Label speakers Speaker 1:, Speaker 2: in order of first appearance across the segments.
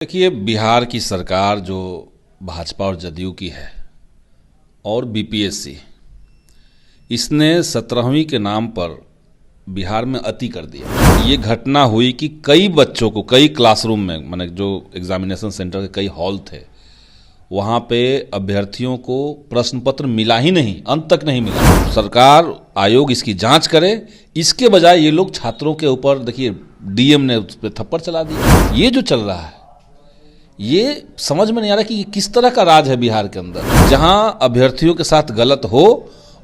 Speaker 1: देखिए, बिहार की सरकार जो भाजपा और जदयू की है और बीपीएससी, इसने 17वीं के नाम पर बिहार में अति कर दिया। ये घटना हुई कि कई बच्चों को कई क्लासरूम में, माने जो एग्जामिनेशन सेंटर के कई हॉल थे, वहाँ पे अभ्यर्थियों को प्रश्न पत्र मिला ही नहीं, अंत तक नहीं मिला। सरकार आयोग इसकी जांच करे, इसके बजाय ये लोग छात्रों के ऊपर, देखिए डीएम ने उस पर थप्पड़ चला दिया। ये जो चल रहा है, ये समझ में नहीं आ रहा कि ये किस तरह का राज है बिहार के अंदर, जहां अभ्यर्थियों के साथ गलत हो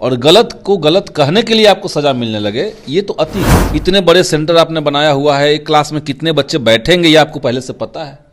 Speaker 1: और गलत को गलत कहने के लिए आपको सजा मिलने लगे। ये तो अति है। इतने बड़े सेंटर आपने बनाया हुआ है, एक क्लास में कितने बच्चे बैठेंगे ये आपको पहले से पता है,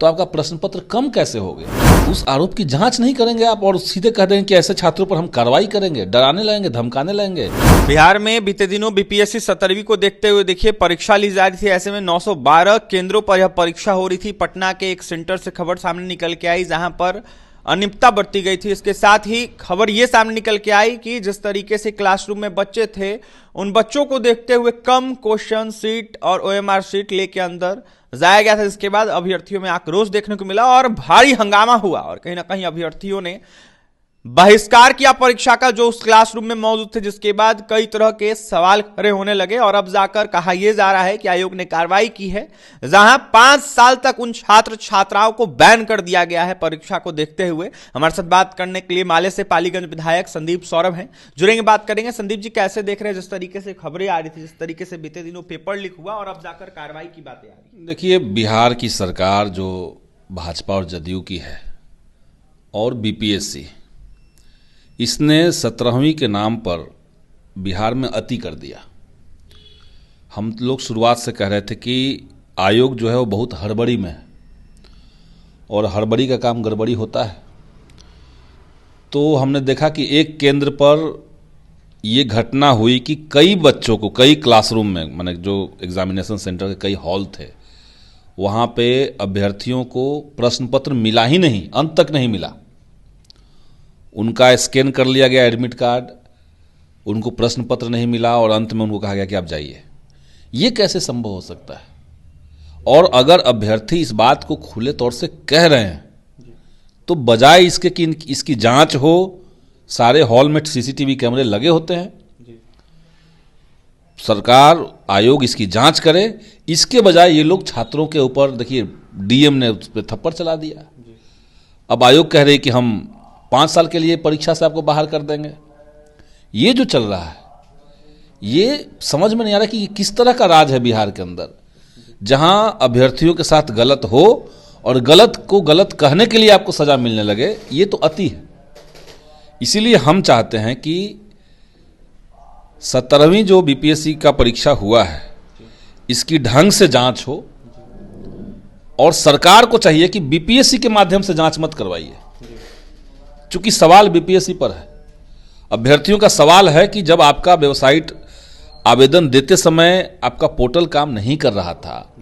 Speaker 1: तो आपका प्रश्न पत्र कम कैसे हो गया? उस आरोप की जांच नहीं करेंगे आप और सीधे कह देंगे कि ऐसे छात्रों पर हम कार्रवाई करेंगे, डराने लगेंगे, धमकाने लगेंगे।
Speaker 2: बिहार में बीते दिनों बीपीएससी 17वीं को देखते हुए देखिए परीक्षा ली जा रही थी। ऐसे में 912 केंद्रों पर यह परीक्षा हो रही थी। पटना के एक सेंटर से खबर सामने निकल के आई जहां पर अनियमितता बरती गई थी। इसके साथ ही खबर ये सामने निकल के आई कि जिस तरीके से क्लासरूम में बच्चे थे, उन बच्चों को देखते हुए कम क्वेश्चन सीट और ओएमआर सीट लेके अंदर जाया गया था, जिसके बाद अभ्यर्थियों में आक्रोश देखने को मिला और भारी हंगामा हुआ और कहीं ना कहीं अभ्यर्थियों ने बहिष्कार किया परीक्षा का, जो उस क्लासरूम में मौजूद थे, जिसके बाद कई तरह के सवाल खड़े होने लगे और अब जाकर कहा यह जा रहा है कि आयोग ने कार्रवाई की है, जहां 5 साल तक उन छात्र छात्राओं को बैन कर दिया गया है परीक्षा को देखते हुए। हमारे साथ बात करने के लिए माले से पालीगंज विधायक संदीप सौरभ हैं, जुड़ेंगे, बात करेंगे। संदीप जी, कैसे देख रहे हैं जिस तरीके से खबरें आ रही थी, जिस तरीके से बीते दिनों पेपर लीक हुआ और अब जाकर कार्रवाई की बातें आ रही?
Speaker 1: देखिए, बिहार की सरकार जो भाजपा और जदयू की है और बीपीएससी, इसने 17वीं के नाम पर बिहार में अति कर दिया। हम लोग शुरुआत से कह रहे थे कि आयोग जो है वो बहुत हड़बड़ी में है और हड़बड़ी का काम गड़बड़ी होता है। तो हमने देखा कि एक केंद्र पर ये घटना हुई कि कई बच्चों को कई क्लासरूम में, माने जो एग्जामिनेशन सेंटर के कई हॉल थे, वहाँ पे अभ्यर्थियों को प्रश्न पत्र मिला ही नहीं, अंत तक नहीं मिला। उनका स्कैन कर लिया गया एडमिट कार्ड, उनको प्रश्न पत्र नहीं मिला और अंत में उनको कहा गया कि आप जाइए। ये कैसे संभव हो सकता है? और अगर अभ्यर्थी इस बात को खुले तौर से कह रहे हैं तो बजाय इसके कि इसकी जांच हो, सारे हॉल में सीसीटीवी कैमरे लगे होते हैं, सरकार आयोग इसकी जांच करे, इसके बजाय ये लोग छात्रों के ऊपर, देखिए डीएम ने उस पर थप्पड़ चला दिया। अब आयोग कह रहे कि हम 5 साल के लिए परीक्षा से आपको बाहर कर देंगे। ये जो चल रहा है, ये समझ में नहीं आ रहा कि ये किस तरह का राज है बिहार के अंदर, जहां अभ्यर्थियों के साथ गलत हो और गलत को गलत कहने के लिए आपको सजा मिलने लगे। ये तो अति है। इसीलिए हम चाहते हैं कि 17वीं जो बीपीएससी का परीक्षा हुआ है, इसकी ढंग से जांच हो और सरकार को चाहिए कि बीपीएससी के माध्यम से जांच मत करवाइए, चूंकि सवाल बीपीएससी पर है। अभ्यर्थियों का सवाल है कि जब आपका वेबसाइट आवेदन देते समय आपका पोर्टल काम नहीं कर रहा था,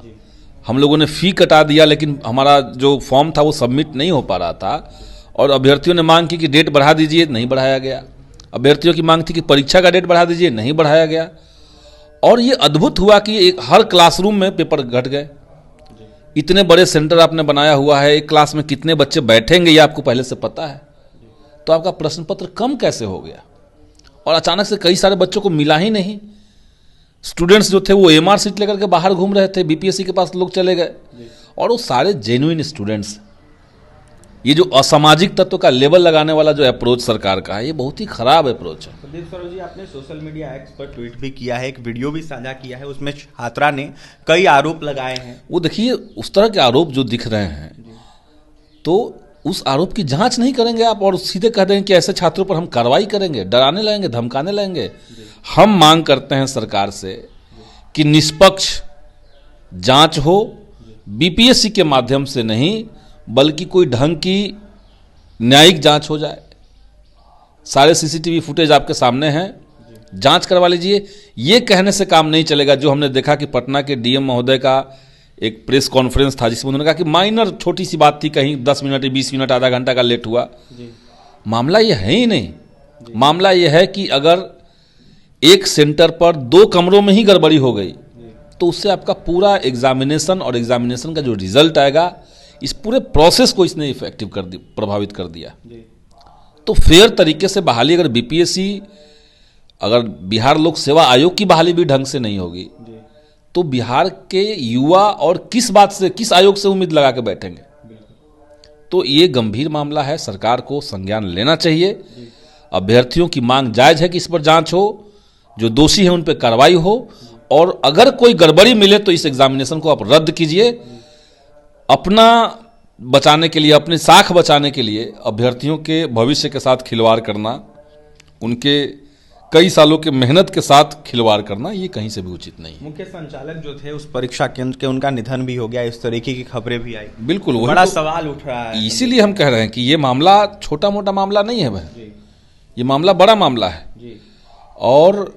Speaker 1: हम लोगों ने फी कटा दिया, लेकिन हमारा जो फॉर्म था वो सबमिट नहीं हो पा रहा था और अभ्यर्थियों ने मांग की कि डेट बढ़ा दीजिए, नहीं बढ़ाया गया। अभ्यर्थियों की मांग थी कि परीक्षा का डेट बढ़ा दीजिए, नहीं बढ़ाया गया। और ये अद्भुत हुआ कि हर क्लासरूम में पेपर घट गए। इतने बड़े सेंटर आपने बनाया हुआ है, एक क्लास में कितने बच्चे बैठेंगे ये आपको पहले से पता है, तो आपका प्रश्न पत्र कम कैसे हो गया? और अचानक से कई सारे बच्चों को मिला ही नहीं। स्टूडेंट्स जो थे वो एमआर सीट लेकर के बाहर घूम रहे थे, बीपीएससी के पास लोग चले गए और वो सारे जेन्युइन स्टूडेंट्स। ये जो असामाजिक तत्व का लेबल लगाने वाला जो अप्रोच सरकार का है, ये बहुत ही खराब अप्रोच है।
Speaker 2: संदीप सौरभ जी, आपने सोशल मीडिया एक्स पर ट्वीट भी किया है, एक वीडियो भी साझा किया है, उसमें छात्रा ने कई आरोप लगाए हैं।
Speaker 1: वो देखिए, उस तरह के आरोप जो दिख रहे हैं, तो उस आरोप की जांच नहीं करेंगे आप और सीधे कह देंगे कि ऐसे छात्रों पर हम कार्रवाई करेंगे, डराने लगेंगे, धमकाने लगेंगे। हम मांग करते हैं सरकार से कि निष्पक्ष जांच हो, बीपीएससी के माध्यम से नहीं बल्कि कोई ढंग की न्यायिक जांच हो जाए। सारे सीसीटीवी फुटेज आपके सामने हैं, जांच करवा लीजिए। ये कहने से काम नहीं चलेगा। जो हमने देखा कि पटना के डीएम महोदय का एक प्रेस कॉन्फ्रेंस था जिसमें उन्होंने कहा कि माइनर छोटी सी बात थी, कहीं 10 मिनट 20 मिनट आधा घंटा का लेट हुआ। मामला ये है ही नहीं। मामला ये है कि अगर एक सेंटर पर 2 कमरों में ही गड़बड़ी हो गई तो उससे आपका पूरा एग्जामिनेशन और एग्जामिनेशन का जो रिजल्ट आएगा, इस पूरे प्रोसेस को इसने इफेक्टिव प्रभावित कर दिया। तो फेयर तरीके से बहाली, अगर बीपीएससी, अगर बिहार लोक सेवा आयोग की बहाली भी ढंग से नहीं होगी तो बिहार के युवा और किस बात से, किस आयोग से उम्मीद लगा के बैठेंगे। तो ये गंभीर मामला है, सरकार को संज्ञान लेना चाहिए। अभ्यर्थियों की मांग जायज है कि इस पर जांच हो, जो दोषी है उन पर कार्रवाई हो, और अगर कोई गड़बड़ी मिले तो इस एग्जामिनेशन को आप रद्द कीजिए। अपना बचाने के लिए, अपनी साख बचाने के लिए अभ्यर्थियों के भविष्य के साथ खिलवाड़ करना, उनके कई सालों के मेहनत के साथ खिलवाड़ करना, ये कहीं से भी उचित नहीं है।
Speaker 2: मुख्य संचालक जो थे उस परीक्षा केंद्र के, उनका निधन भी हो गया, इस तरीके की खबरें भी आई।
Speaker 1: बिल्कुल,
Speaker 2: बड़ा सवाल उठ रहा है।
Speaker 1: इसीलिए हम कह रहे हैं कि ये मामला छोटा मोटा मामला नहीं है भाई, ये मामला बड़ा मामला है। और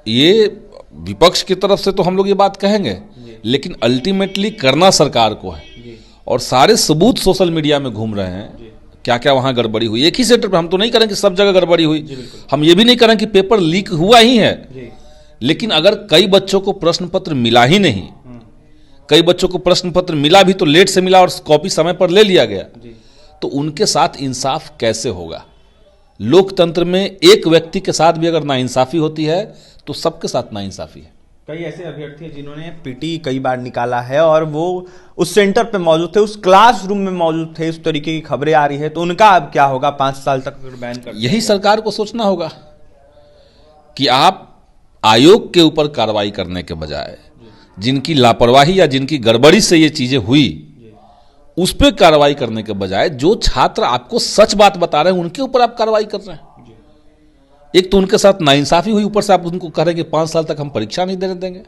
Speaker 1: ये विपक्ष की तरफ से तो हम लोग ये बात कहेंगे, लेकिन अल्टीमेटली करना सरकार को है। और सारे सबूत सोशल मीडिया में घूम रहे हैं, क्या क्या वहां गड़बड़ी हुई। एक ही सेंटर पर हम तो नहीं करें कि सब जगह गड़बड़ी हुई, हम ये भी नहीं करें कि पेपर लीक हुआ ही है, लेकिन अगर कई बच्चों को प्रश्न पत्र मिला ही नहीं, कई बच्चों को प्रश्न पत्र मिला भी तो लेट से मिला और कॉपी समय पर ले लिया गया, तो उनके साथ इंसाफ कैसे होगा। लोकतंत्र में एक व्यक्ति के साथ भी अगर नाइंसाफी होती है तो सबके साथ नाइंसाफी है।
Speaker 2: कई ऐसे अभ्यर्थी हैं जिन्होंने पीटी कई बार निकाला है और वो उस सेंटर पे मौजूद थे, उस क्लासरूम में मौजूद थे, इस तरीके की खबरें आ रही है, तो उनका अब क्या होगा 5 साल तक अगर बैन कर।
Speaker 1: यही सरकार को सोचना होगा कि आप आयोग के ऊपर कार्रवाई करने के बजाय, जिनकी लापरवाही या जिनकी गड़बड़ी से ये चीजें हुई उस पर कार्रवाई करने के बजाय, जो छात्र आपको सच बात बता रहे हैं उनके ऊपर आप कार्रवाई कर रहे हैं। एक तो उनके साथ नाइंसाफी हुई, ऊपर से आप उनको कह रहे हैं कि 5 साल तक हम परीक्षा नहीं देने देंगे।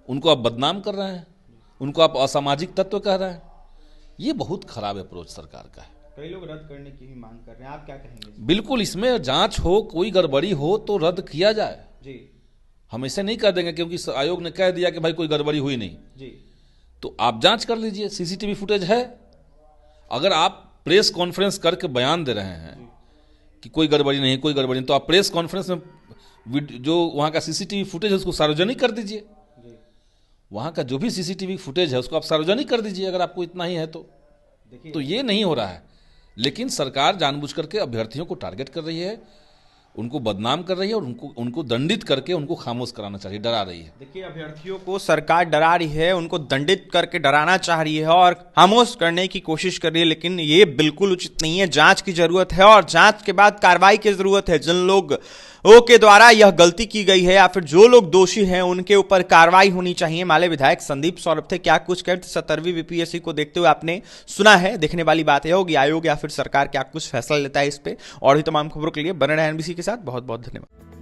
Speaker 1: उनको आप बदनाम कर रहे हैं, उनको आप असामाजिक तत्व कह रहे हैं। ये बहुत खराब अप्रोच सरकार का है।
Speaker 2: कई लोग रद्द करने की भी मांग कर रहे हैं, आप क्या कहेंगे?
Speaker 1: बिल्कुल, इसमें जांच हो, कोई गड़बड़ी हो तो रद्द किया जाए जी। हम ऐसे नहीं कर देंगे क्योंकि आयोग ने कह दिया कि भाई कोई गड़बड़ी हुई नहीं जी, तो आप जांच कर लीजिए, सीसीटीवी फुटेज है। अगर आप प्रेस कॉन्फ्रेंस करके बयान दे रहे हैं कि कोई गड़बड़ी नहीं, कोई गड़बड़ी नहीं, तो आप प्रेस कॉन्फ्रेंस में जो वहाँ का सीसीटीवी फुटेज है उसको सार्वजनिक कर दीजिए। वहाँ का जो भी सीसीटीवी फुटेज है उसको आप सार्वजनिक कर दीजिए, अगर आपको इतना ही है तो ये नहीं हो रहा है। लेकिन सरकार जानबूझ करके अभ्यर्थियों को टारगेट कर रही है, उनको बदनाम कर रही है और उनको दंडित करके उनको खामोश कराना चाहिए, डरा रही है।
Speaker 2: देखिए, अभ्यर्थियों को सरकार डरा रही है, उनको दंडित करके डराना चाह रही है और खामोश करने की कोशिश कर रही है, लेकिन ये बिल्कुल उचित नहीं है। जांच की जरूरत है और जांच के बाद कार्रवाई की जरूरत है। जिन लोग के द्वारा यह गलती की गई है या फिर जो लोग दोषी हैं उनके ऊपर कार्रवाई होनी चाहिए। माले विधायक संदीप सौरभ थे, क्या कुछ कहते 17वीं बीपीएससी को देखते हुए आपने सुना है। देखने वाली बात यह होगी आयोग या फिर सरकार क्या कुछ फैसला लेता है इस पे। और भी तमाम खबरों के लिए बने रहें एनबीसी के साथ। बहुत बहुत धन्यवाद।